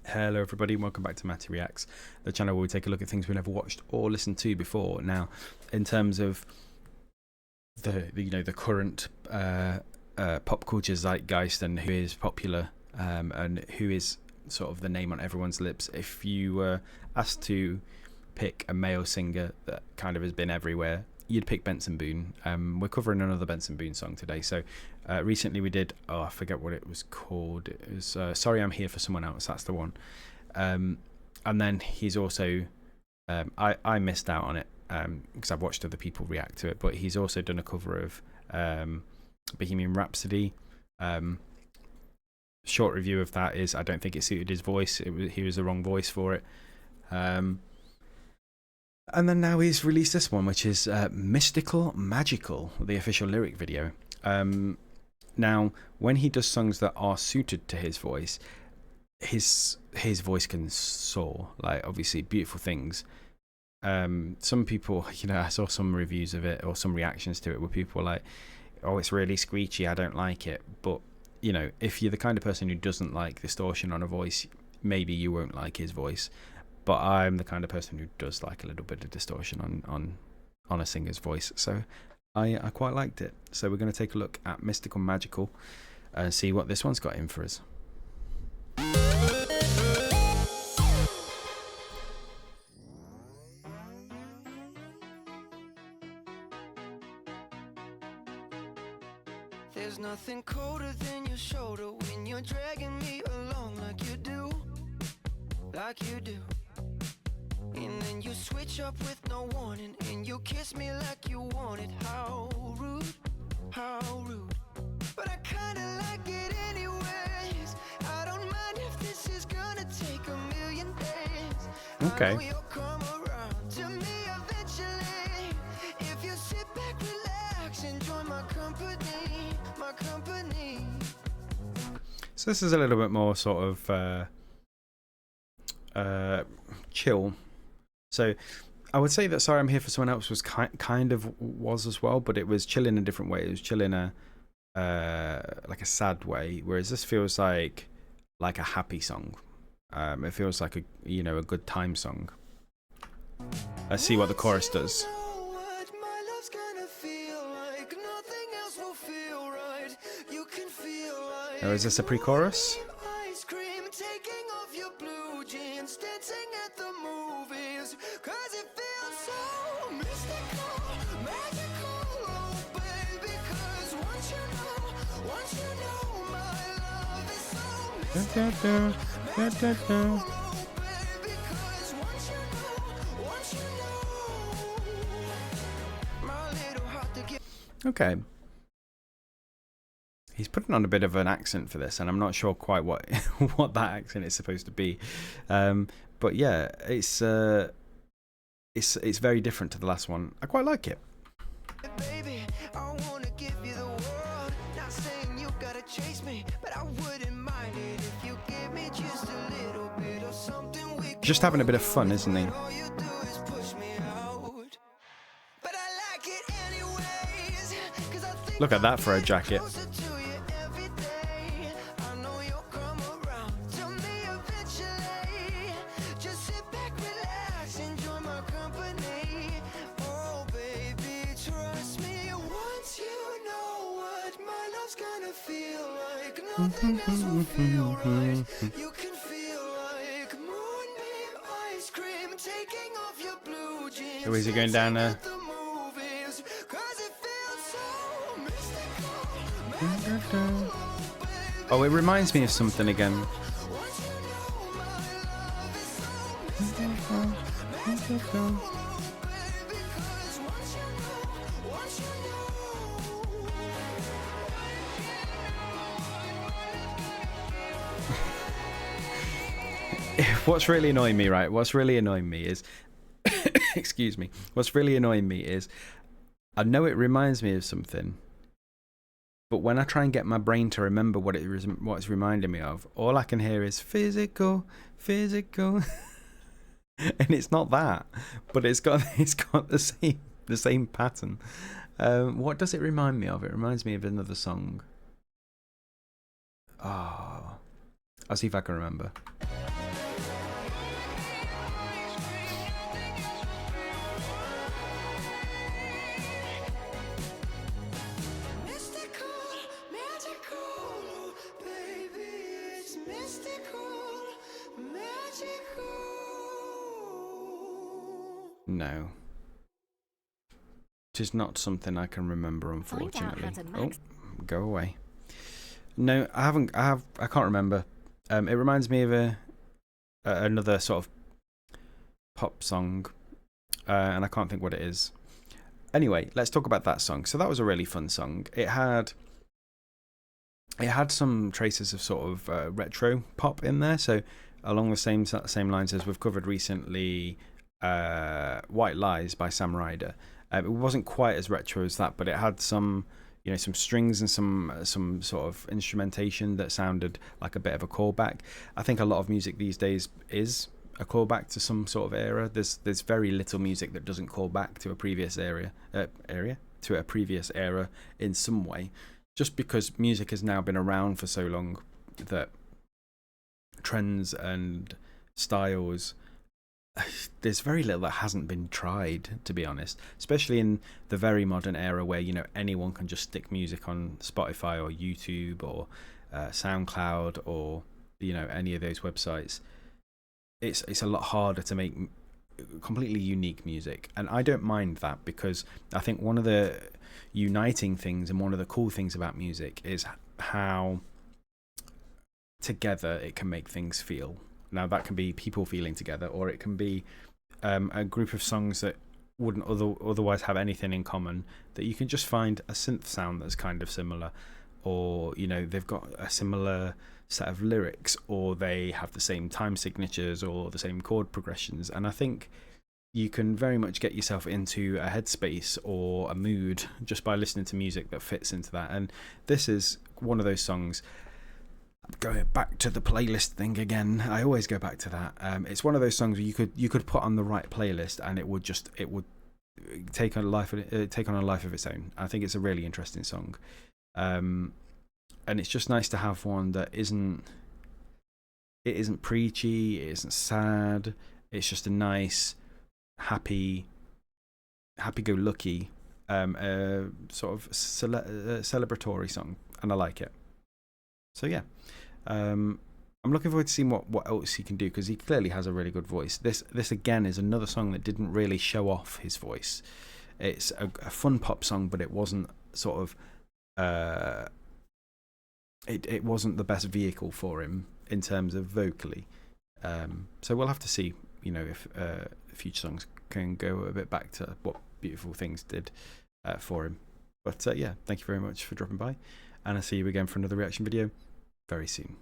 Hello everybody, welcome back to Matty Reacts, the channel where we take a look at things we've never watched or listened to before. Now, in terms of the current pop culture zeitgeist and who is popular and who is sort of the name on everyone's lips, if you were asked to pick a male singer that kind of has been everywhere, you'd pick Benson Boone. We're covering another Benson Boone song today. So recently we did, I forget what it was called. It was Sorry I'm Here for Someone Else. That's the one. And then he's also, I missed out on it because I've watched other people react to it, but he's also done a cover of Bohemian Rhapsody. Short review of that is I don't think it suited his voice. He was the wrong voice for it. And then now he's released this one, which is Mystical Magical, the official lyric video. Now, when he does songs that are suited to his voice can soar. Like, obviously, Beautiful Things. Some people, I saw some reviews of it or some reactions to it where people were like, oh, it's really screechy, I don't like it. But, if you're the kind of person who doesn't like distortion on a voice, maybe you won't like his voice. But I'm the kind of person who does like a little bit of distortion on a singer's voice. So I quite liked it. So we're going to take a look at Mystical Magical and see what this one's got in for us. There's nothing colder than your shoulder when you're dragging me along like you do. And then you switch up with no warning, and you kiss me like you want it. How rude, how rude. But I kinda like it anyways. I don't mind if this is gonna take a million days. Okay. I know you'll come around to me eventually. If you sit back, relax, enjoy my company, my company. So this is a little bit more sort of chill. So I would say that Sorry I'm Here for Someone Else was kind of was as well, but it was chill in a different way. It was chill in a like a sad way, whereas this feels like a happy song. It feels like a good time song. Let's see what the chorus does. Oh, is this a pre-chorus? Okay. He's putting on a bit of an accent for this, and I'm not sure quite what what that accent is supposed to be. But yeah, it's very different to the last one. I quite like it. Baby, I wanna give you the world. Not saying you gotta chase me, but I wouldn't mind it if you give me just a little bit of something. Just having a bit of fun, isn't he? All you do is push me out. But I like it anyways, 'cause I think Look at that for a jacket. Nothing else will feel right. You can feel like moonbeam ice cream taking off your blue jeans. So is he going down there? Oh, it reminds me of something again. What's really annoying me, right? What's really annoying me is, excuse me. What's really annoying me is, I know it reminds me of something, but when I try and get my brain to remember what it's reminding me of, all I can hear is physical, physical, and it's not that, but it's got the same pattern. What does it remind me of? It reminds me of another song. Oh, I'll see if I can remember. No. It is not something I can remember, unfortunately. Oh, go away. No, I haven't. I can't remember. It reminds me of another sort of pop song, and I can't think what it is. Anyway, let's talk about that song. So that was a really fun song. It had some traces of sort of retro pop in there. So along the same lines as we've covered recently, White Lies by Sam Ryder. It wasn't quite as retro as that, but it had some, some strings and some sort of instrumentation that sounded like a bit of a callback. I think a lot of music these days is a callback to some sort of era. There's very little music that doesn't call back to a previous era in some way, just because music has now been around for so long that trends and styles, there's very little that hasn't been tried, to be honest, especially in the very modern era where anyone can just stick music on Spotify or YouTube or SoundCloud or any of those websites. It's a lot harder to make completely unique music, and I don't mind that, because I think one of the uniting things and one of the cool things about music is how together it can make things feel. Now, that can be people feeling together, or it can be a group of songs that wouldn't otherwise have anything in common, that you can just find a synth sound that's kind of similar, or they've got a similar set of lyrics, or they have the same time signatures or the same chord progressions. And I think you can very much get yourself into a headspace or a mood just by listening to music that fits into that. And this is one of those songs. Going back to the playlist thing again, I always go back to that. It's one of those songs where you could put on the right playlist and it would take on a life of its own. I think it's a really interesting song, and it's just nice to have one that isn't preachy, it isn't sad. It's just a nice, happy-go-lucky sort of celebratory song, and I like it. So yeah, I'm looking forward to seeing what else he can do, because he clearly has a really good voice. This again is another song that didn't really show off his voice. It's a fun pop song, but it wasn't sort of it wasn't the best vehicle for him in terms of vocally. So we'll have to see, if future songs can go a bit back to what Beautiful Things did for him. But yeah, thank you very much for dropping by, and I'll see you again for another reaction video very soon.